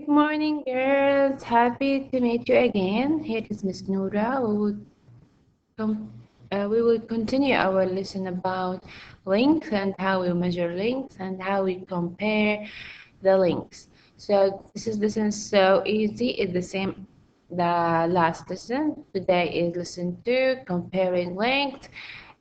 Good morning, girls. Happy to meet you again. Here is Miss Noura. We will continue our lesson about length and how we measure length and how we compare the lengths. So this is lesson so easy. It's the same the last lesson. Today is lesson 2, comparing length.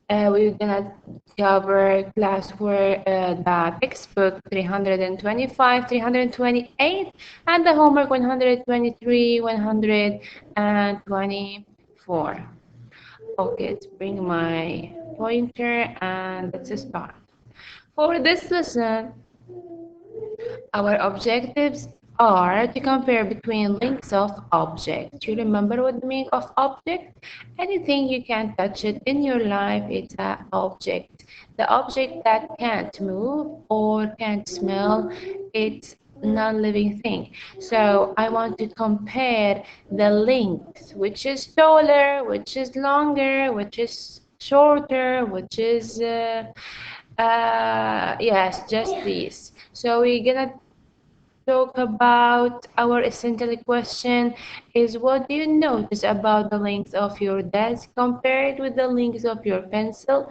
We're gonna cover classwork, the textbook 325, 328, and the homework 123, 124. Okay, let's bring my pointer and let's start. For this lesson, our objectives are to compare between lengths of objects. You remember what the meaning of object? Anything you can touch it in your life, it's an object. The object that can't move or can't smell, it's non-living thing. So I want to compare the length, which is taller, which is longer, which is shorter, which is yes, just this. So we're gonna talk about our essential question is, what do you notice about the length of your desk compared with the length of your pencil?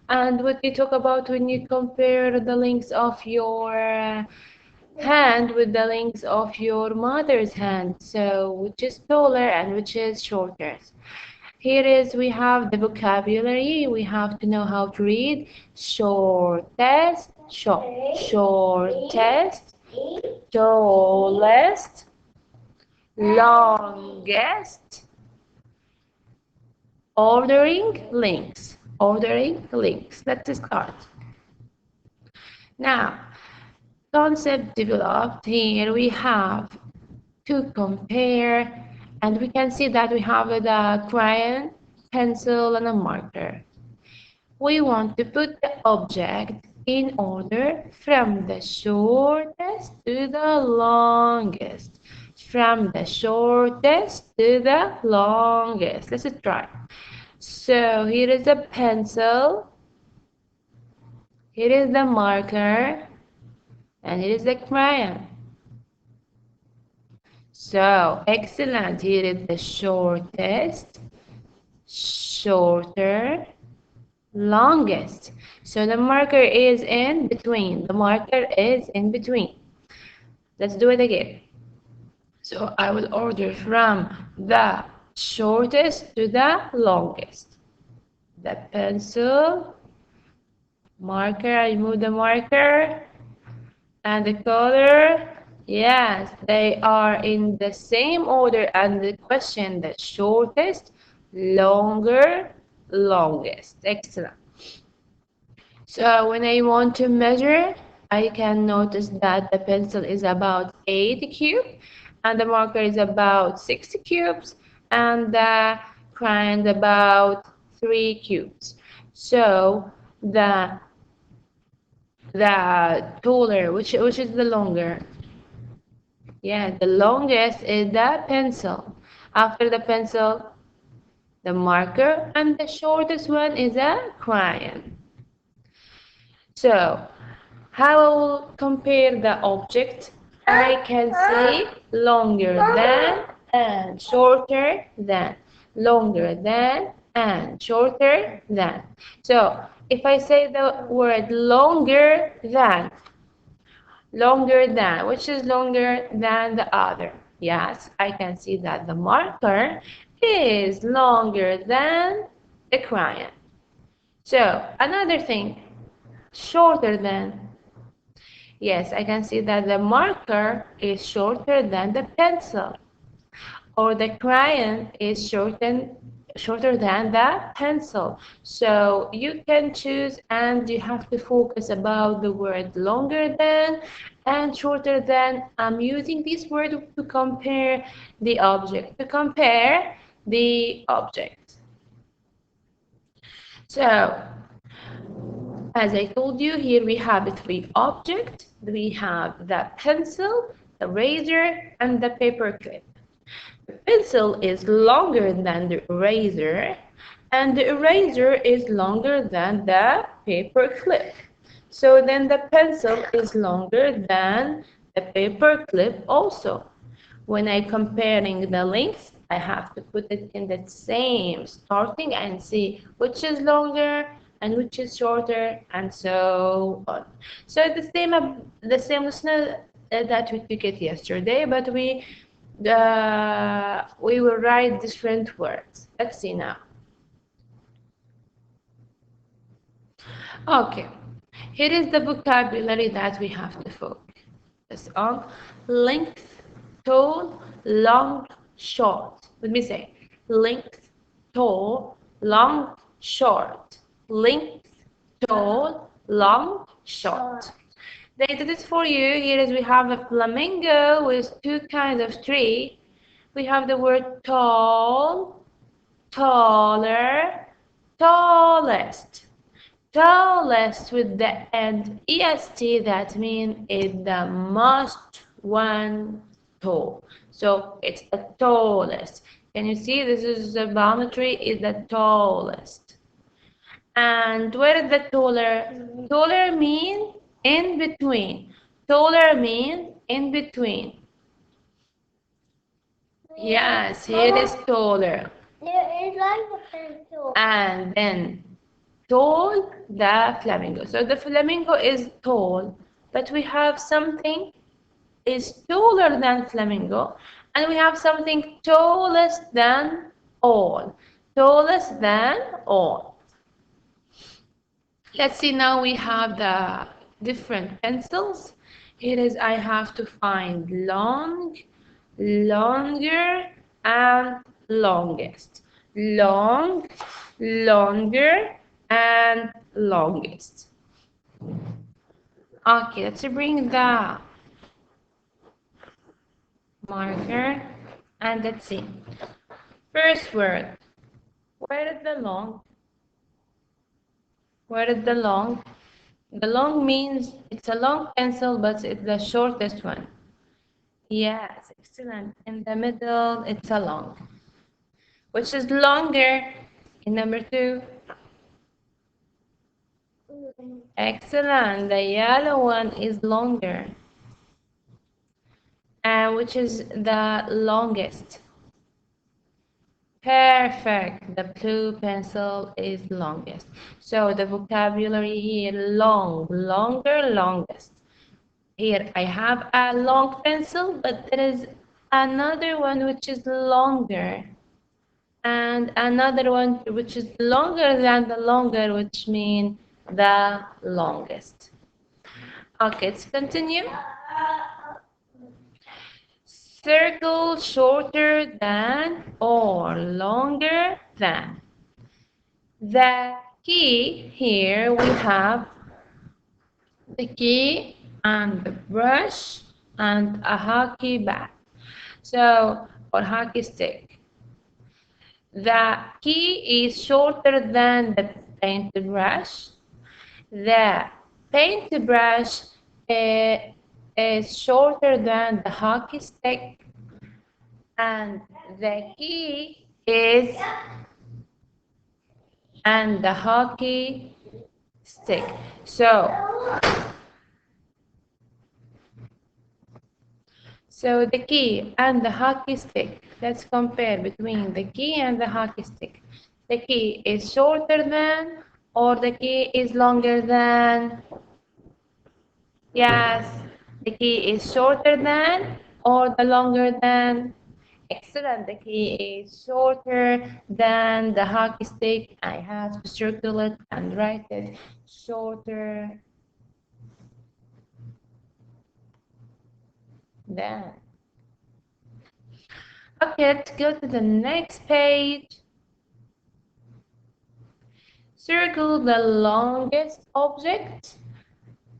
And what do you talk about when you compare the length of your hand with the length of your mother's hand? So which is taller and which is shorter? Here is, we have the vocabulary. We have to know how to read shortest, shortest, tallest, longest, ordering links. Let's start. Now, concept developed. Here we have to compare, and we can see that we have the crayon, pencil, and a marker. We want to put the object in order from the shortest to the longest. From the shortest to the longest. Let's try. So here is a pencil. Here is the marker. And here is the crayon. So excellent. Here is the shortest, shorter, longest. So the marker is in between. The marker is in between. Let's do it again. So I will order from the shortest to the longest. The pencil, marker, I move the marker, and the color. Yes, they are in the same order, and the question, the shortest, longer, longest. Excellent. So when I want to measure, I can notice that the pencil is about 8 cubes, and the marker is about 6 cubes, and the crayon is about 3 cubes. So the taller, which is the longer? Yeah, the longest is the pencil. After the pencil, the marker, and the shortest one is a crayon. So, how I will compare the object? I can say longer than and shorter than, longer than and shorter than. So, if I say the word longer than, which is longer than the other? Yes, I can see that the marker is longer than the crayon. So, another thing, shorter than. Yes, I can see that the marker is shorter than the pencil, or the crayon is shorter than the pencil. So you can choose, and you have to focus about the word longer than and shorter than. I'm using this word to compare the object, So as I told you, here we have 3 objects. We have the pencil, the razor, and the paper clip. The pencil is longer than the eraser, and the eraser is longer than the paper clip. So then the pencil is longer than the paper clip also. when I comparing the lengths, I have to put it in the same starting and see which is longer and which is shorter, and so on. So the same lesson that we took it yesterday, but we will write different words. Let's see now. Okay, here is the vocabulary that we have to focus on. Length, tall, long, short. Let me say length, tall, long, short. Length, tall, long, short. They did it for you. Here is we have a flamingo with two kinds of tree. We have the word tall, taller, tallest. Tallest with the end est, that means it's the most one tall. So it's the tallest. Can you see this is the boundary is the tallest. And where is the taller? Taller means in between. Taller means in between. Yes, here is taller. And then tall, the flamingo. So the flamingo is tall, but we have something is taller than flamingo, and we have something tallest than all. Tallest than all. Let's see now we have the different pencils. Here is I have to find long, longer, and longest. Long, longer, and longest. Okay, let's bring the marker and let's see. First word. Where is the long? Where is the long? The long means it's a long pencil, but it's the shortest one. Yes, excellent. In the middle, it's a long. Which is longer in number 2? Excellent. The yellow one is longer. And which is the longest? Perfect. The blue pencil is longest. So the vocabulary here, long, longer, longest. Here I have a long pencil, but there is another one which is longer. And another one which is longer than the longer, which means the longest. Okay, let's continue. Circle shorter than or longer than. The key, here we have the key and the brush and a hockey bat. So, or hockey stick. The key is shorter than the paintbrush. The paintbrush is shorter than the hockey stick, and the key is and the hockey stick. So the key and the hockey stick. Let's compare between the key and the hockey stick. The key is shorter than or the key is longer than? Yes, the key is shorter than or the longer than? Excellent. The key is shorter than the hockey stick. I have to circle it and write it shorter than. Okay, let's go to the next page. Circle the longest object.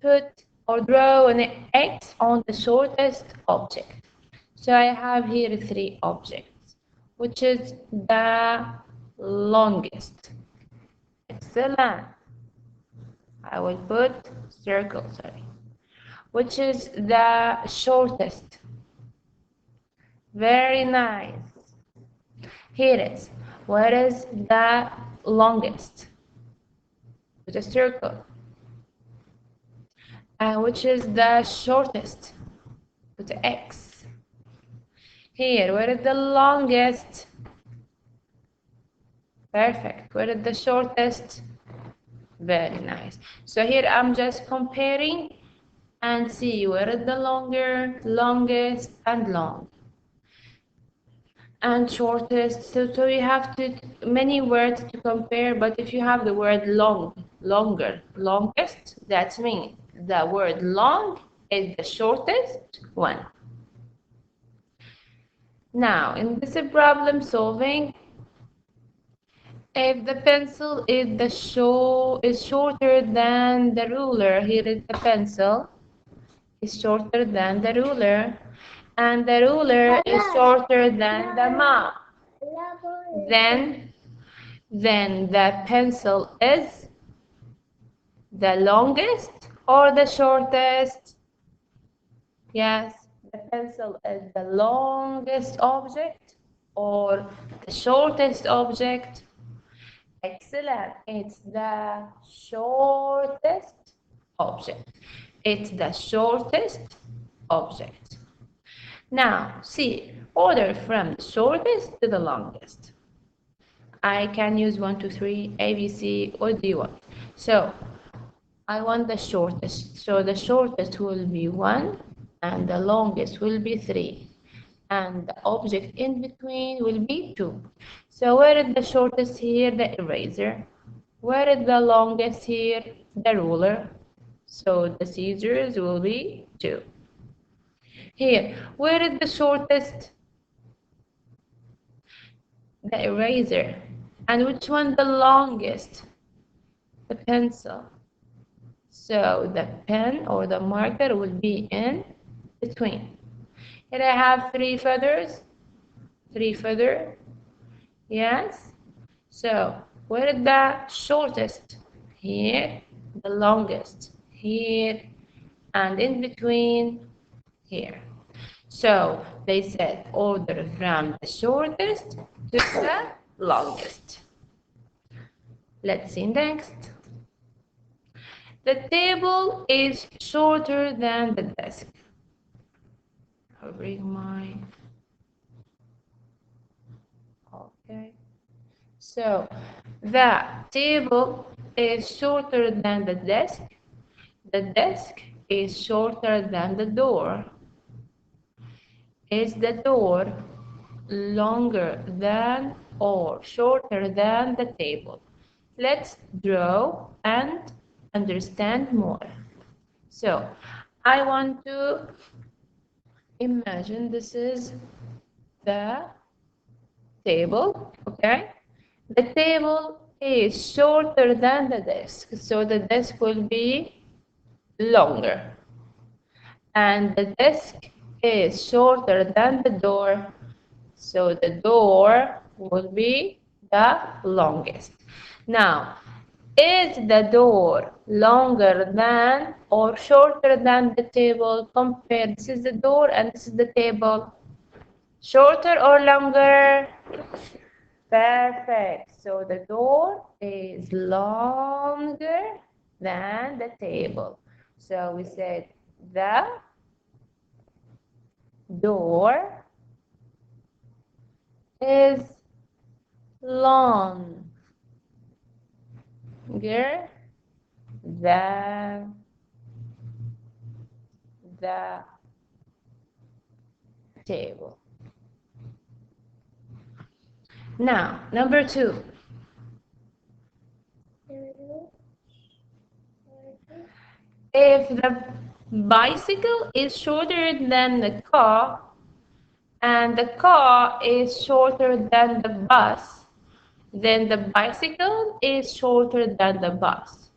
Put or draw an X on the shortest object. So I have here 3 objects, which is the longest. Excellent. I will put circle, sorry. Which is the shortest. Very nice. Here is. What is the longest? With a circle. And which is the shortest? With the X. Here, where is the longest? Perfect. Where is the shortest? Very nice. So here I'm just comparing and see where is the longer, longest, and long, and shortest. So you have to many words to compare, but if you have the word long, longer, longest, that means the word long is the shortest one. Now, in this problem solving, if the pencil is shorter than the ruler, here is the pencil is shorter than the ruler, and the ruler is shorter than the map. Then the pencil is the longest or the shortest? Yes, the pencil is the longest object or the shortest object? Excellent. It's the shortest object. It's the shortest object. Now, see, order from the shortest to the longest. I can use 1, 2, 3, A, B, C, what do you want? So, I want the shortest. So, the shortest will be 1, and the longest will be 3. And the object in between will be 2. So where is the shortest here? The eraser. Where is the longest here? The ruler. So the scissors will be 2. Here, where is the shortest? The eraser. And which one the longest? The pencil. So the pen or the marker will be in between. Here I have 3 feathers. 3 feathers. Yes. So where is the shortest? Here. The longest here, and in between here. So they said order from the shortest to the longest. Let's see next. The table is shorter than the desk. I'll bring my okay. So the table is shorter than the desk. The desk is shorter than the door. Is the door longer than or shorter than the table? Let's draw and understand more. So I want to imagine this is the table, okay? The table is shorter than the desk, so the desk will be longer. And the desk is shorter than the door, so the door will be the longest. Now, is the door longer than or shorter than the table? Compare, this is the door and this is the table. Shorter or longer? Perfect. So the door is longer than the table. So we said the door is longer than the table. Now, number 2. If the bicycle is shorter than the car and the car is shorter than the bus, then the bicycle is shorter than the bus.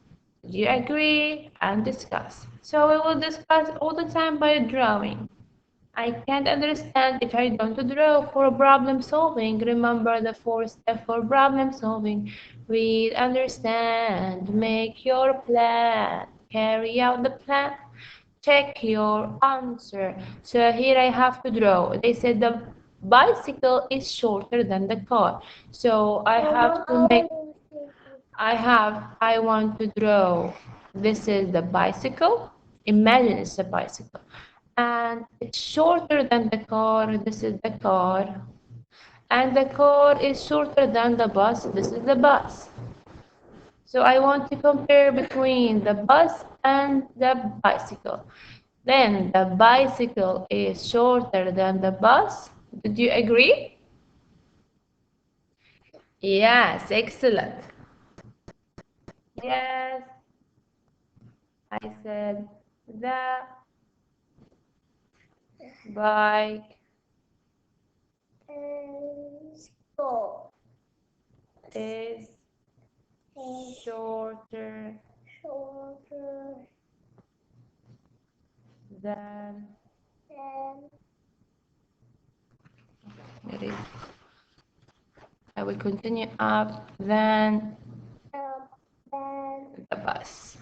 Do you agree? And discuss. So we will discuss all the time by drawing. I can't understand if I don't draw for problem solving. Remember the 4 steps for problem solving. Read, understand, make your plan, carry out the plan, check your answer. So here I have to draw. They said the bicycle is shorter than the car. So I have to make, I want to draw. This is the bicycle. Imagine it's a bicycle. and it's shorter than the car. This is the car. And the car is shorter than the bus. This is the bus. So I want to compare between the bus and the bicycle. Then the bicycle is shorter than the bus. Did you agree? Yes, excellent. Yes, I said the bike is shorter than it is. I will continue up than the bus.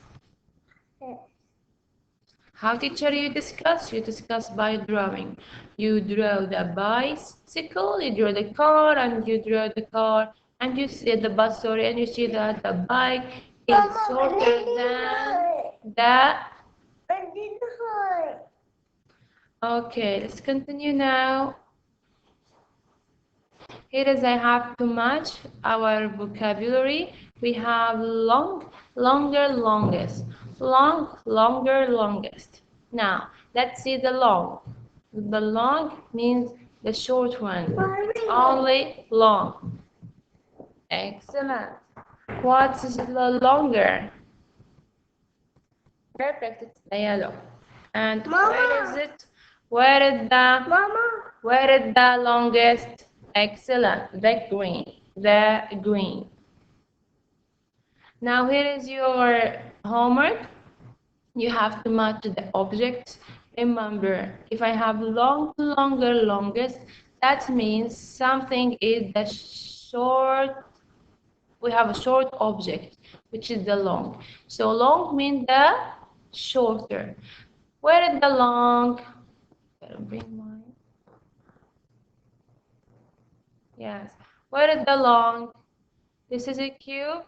How teacher you discuss? You discuss by drawing. You draw the bicycle, you draw the car, and you draw the car, and you see the bus, sorry, and you see that the bike is shorter than the. Okay, let's continue now. Here is I have to match our vocabulary. We have long, longer, longest. Long, longer, longest. Now, let's see the long. The long means the short one. Only long. Excellent. What is the longer? Perfect. It's the yellow. And Mama. where is it? Where is the longest? Excellent. The green. The green. Now here is your homework. You have to match the objects. Remember, if I have long, longer, longest, that means something is the short. We have a short object, which is the long. So long means the shorter. Where is the long? Bring mine. Yes. Where is the long? This is a cube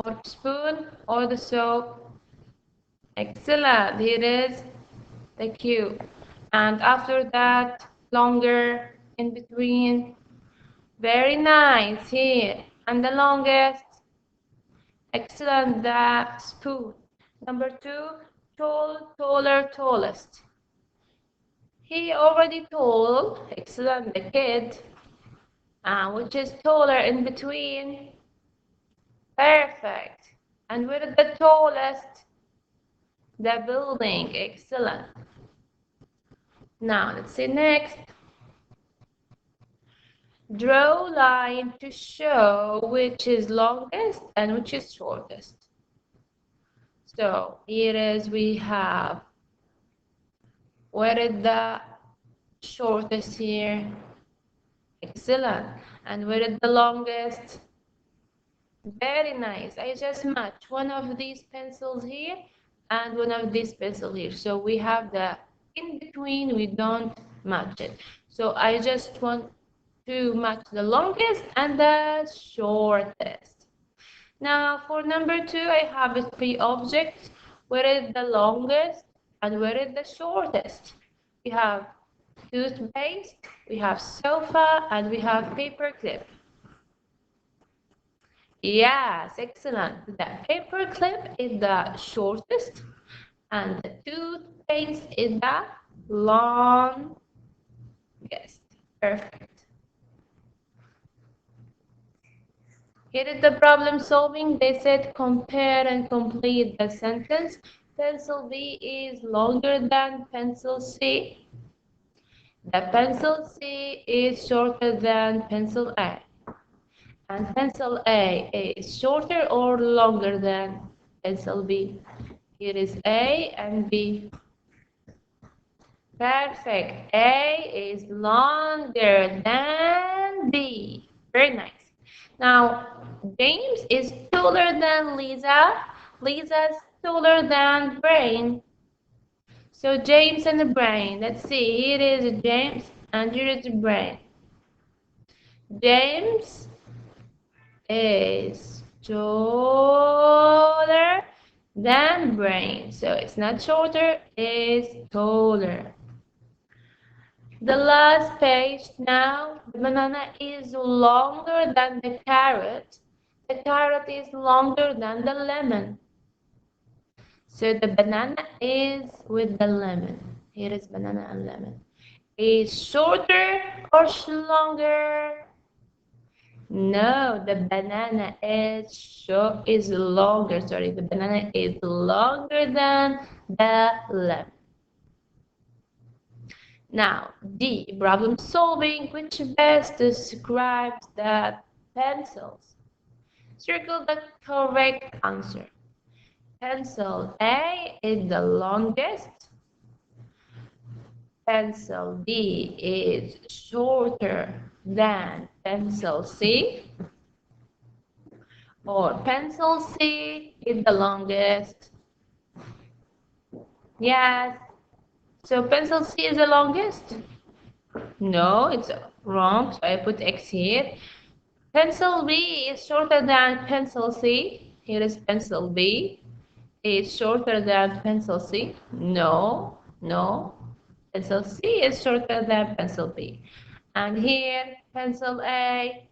or spoon or the soap. Excellent. Here is the cube. And after that, longer in between. Very nice here. And the longest. Excellent. The spoon. Number 2, tall, taller, tallest. He already told. Excellent. The kid. Which is taller in between. Perfect. And where is the tallest? The building. Excellent. Now let's see next. Draw line to show which is longest and which is shortest. So here is we have, where is the shortest here? Excellent. And where is the longest? Very nice. I just matched one of these pencils here and one of these pencils here. So we have the in between, we don't match it. So I just want to match the longest and the shortest. Now for number 2, I have 3 objects. Where is the longest and where is the shortest? We have toothpaste, we have sofa, and we have paper clip. Yes, excellent. The paper clip is the shortest and the toothpaste is the longest. Perfect. Here is the problem solving. They said compare and complete the sentence. Pencil B is longer than pencil C. The pencil C is shorter than pencil A. And pencil A is shorter or longer than pencil B. Here is A and B. Perfect. A is longer than B. Very nice. Now, James is taller than Lisa. Lisa's taller than Brain. So James and the Brain. Let's see. Here is James and here is the Brain. James is taller than brain. So it's not shorter, it's taller. The last page now, the banana is longer than the carrot. The carrot is longer than the lemon. So the banana is with the lemon. Here is banana and lemon. Is shorter or longer? No, the banana is longer. Sorry, the banana is longer than the lemon. Now, D, problem solving, which best describes the pencils. Circle the correct answer. Pencil A is the longest. Pencil D is shorter than pencil C. Or pencil C is the longest. Yes. So pencil C is the longest? No, it's wrong. So I put X here. Pencil B is shorter than pencil C. Here is pencil B. Is shorter than pencil C. No, no. Pencil C is shorter than pencil B. And here, pencil A.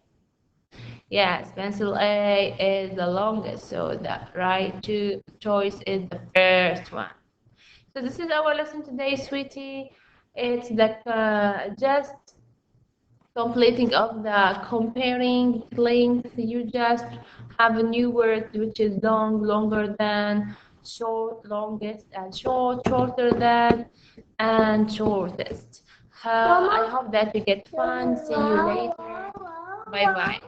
Yes, pencil A is the longest. So the right choice is the first one. So this is our lesson today, sweetie. It's the just completing of the comparing length. You just have a new word which is long, longer than, short, longest, and short, shorter than, and shortest. I hope that you get fun. See you later. Bye bye.